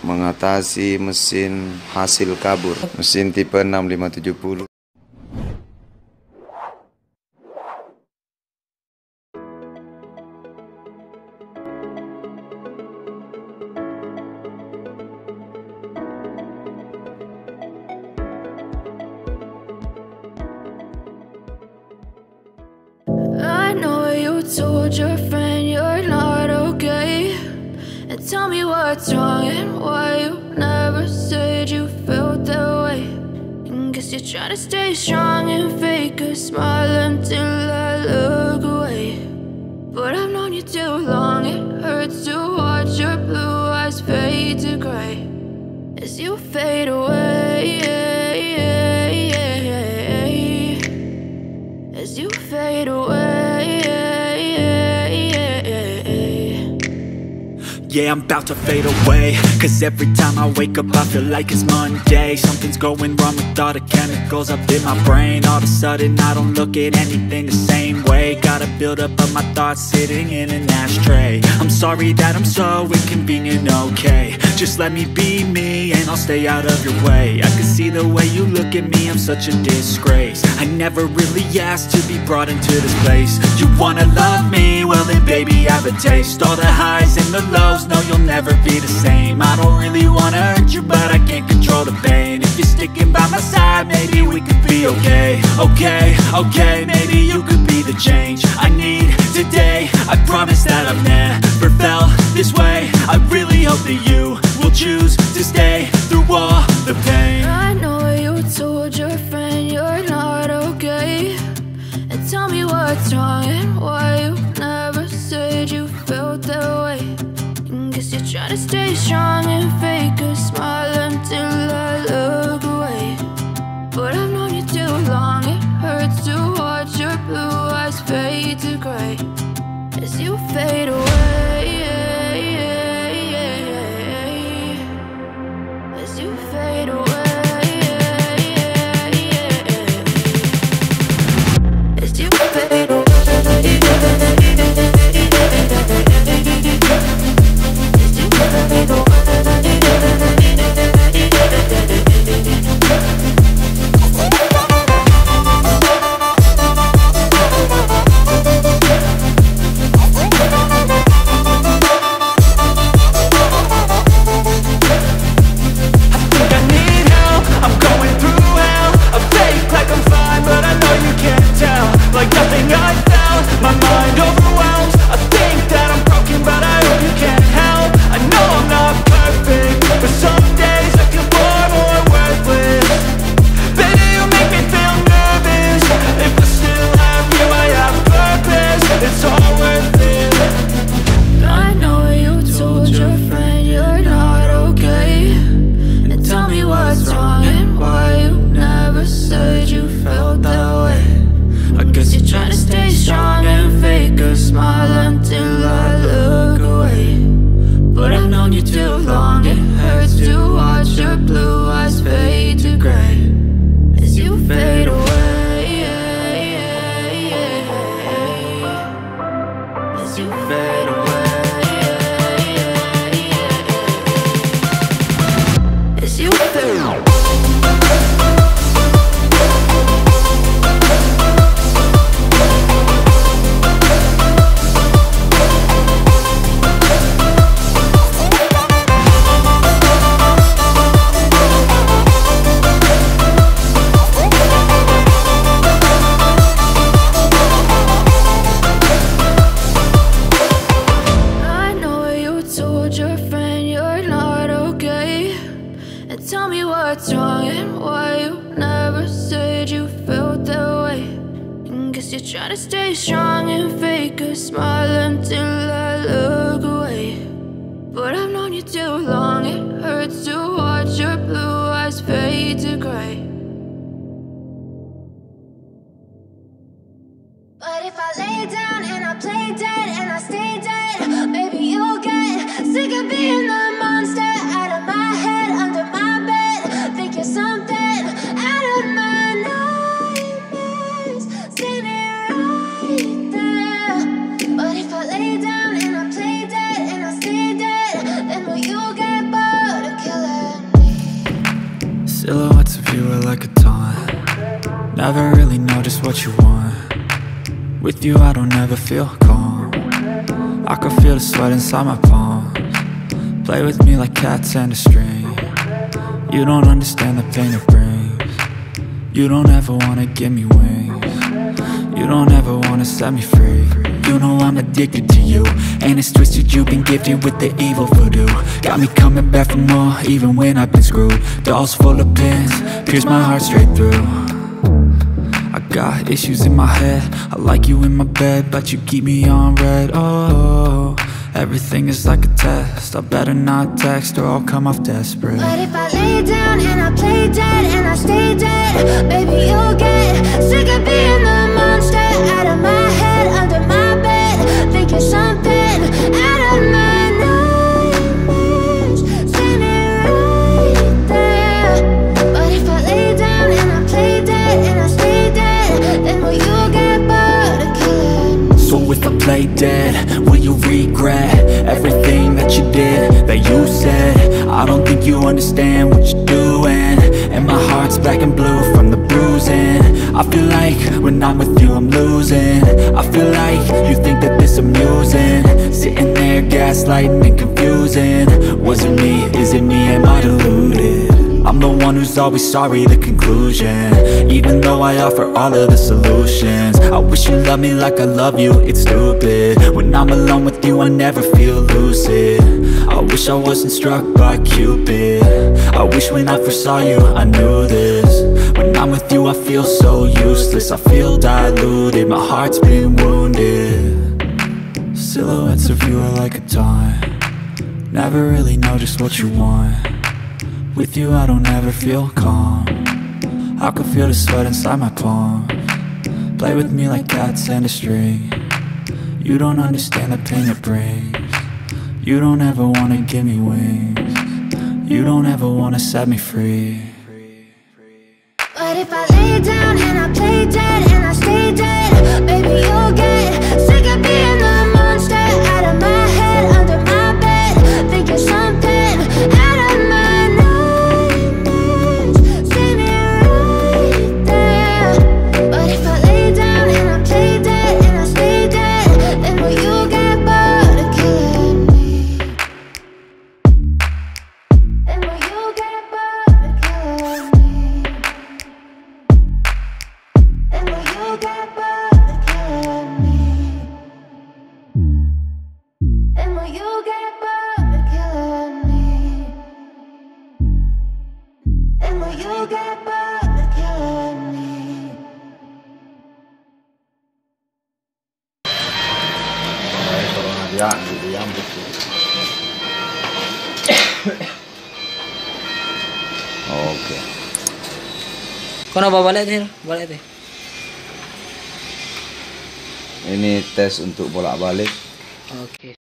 mengatasi mesin hasil kabur, mesin tipe 6570. I know you told your friend you're not okay, and tell me what's wrong and why you never said you felt that way. And guess you're trying to stay strong and fake a smile until I look away. But I've known you too long, it hurts to watch your blue eyes fade to gray as you fade away, as you fade away. Yeah, I'm about to fade away, cause every time I wake up I feel like it's Monday. Something's going wrong with all the chemicals up in my brain. All of a sudden I don't look at anything the same way. Gotta build up of my thoughts sitting in an ashtray. I'm sorry that I'm so inconvenient, okay. Just let me be me and I'll stay out of your way. I can see the way you look at me, I'm such a disgrace. I never really asked to be brought into this place. You wanna love me? Well then baby have a taste. All the highs and the lows, no, you'll never be the same. I don't really wanna hurt you, but I can't control the pain. If you're sticking by my side, maybe we could be okay. Okay, maybe you could be the change I need today. I promise that I've never felt this way. I really hope that you will choose to stay through all the pain. I know you told your friend you're not okay, and tell me what's wrong and why you never said you felt that way. Guess you're trying to stay strong and fake a smile until I look away. But I've known you too long, it hurts to watch your blue eyes fade to gray as you fade away, as you fade away, as you fade away. But if I lay down and I play dead and I stay dead, then will you get Silhouettes of you are like a taunt. Never really know just what you want. With you I don't ever feel calm. I can feel the sweat inside my palms. Play with me like cats and a string. You don't understand the pain it brings. You don't ever wanna give me wings. You don't ever wanna set me free. You know I'm addicted to you, and it's twisted, you've been gifted with the evil voodoo. Got me coming back for more, even when I've been screwed. Dolls full of pins, pierce my heart straight through. I got issues in my head, I like you in my bed, but you keep me on red. Oh, everything is like a test, I better not text or I'll come off desperate. But if I lay down and I play dead and I stay dead, baby you'll get sick of being the monster out of my head, under my bed, thinking something out of my nightmares, standing right there. But if I lay down and I play dead and I stay dead, then will you get bored of killing me? So if I play dead, will you regret everything that you did, that you said? I don't think you understand what you're doing, and my heart's black and blue from the bruising. I feel like when I'm with you I'm losing. I feel like you think that this amusing, sitting there gaslighting and confusing. Was it me? Is it me? Am I deluded? I'm the one who's always sorry, the conclusion, even though I offer all of the solutions. I wish you loved me like I love you, it's stupid. When I'm alone with you I never feel lucid. I wish I wasn't struck by Cupid. I wish when I first saw you I knew this. When I'm with you I feel so useless, I feel diluted, my heart's been wounded. Silhouettes of you are like a taunt. Never really know just what you want. With you I don't ever feel calm. I can feel the sweat inside my palms. Play with me like cats and a string. You don't understand the pain it brings. You don't ever wanna give me wings. You don't ever wanna set me free. But if I lay down and I play dead and I stay dead, baby you'll get sick of being the monster out of my head, under my bed, thinking something out of my nightmares, standing right there. But if I lay down and I play dead and I stay dead, then will you get bored of killing me? Then will you get bored of killing me? Then will you get bored of killing me? Then will you get bored of killing me? Then will you get bored of killing me? Oke. Kau nak bawa balik tu? Balik tu. Ini tes untuk bolak-balik. Oke.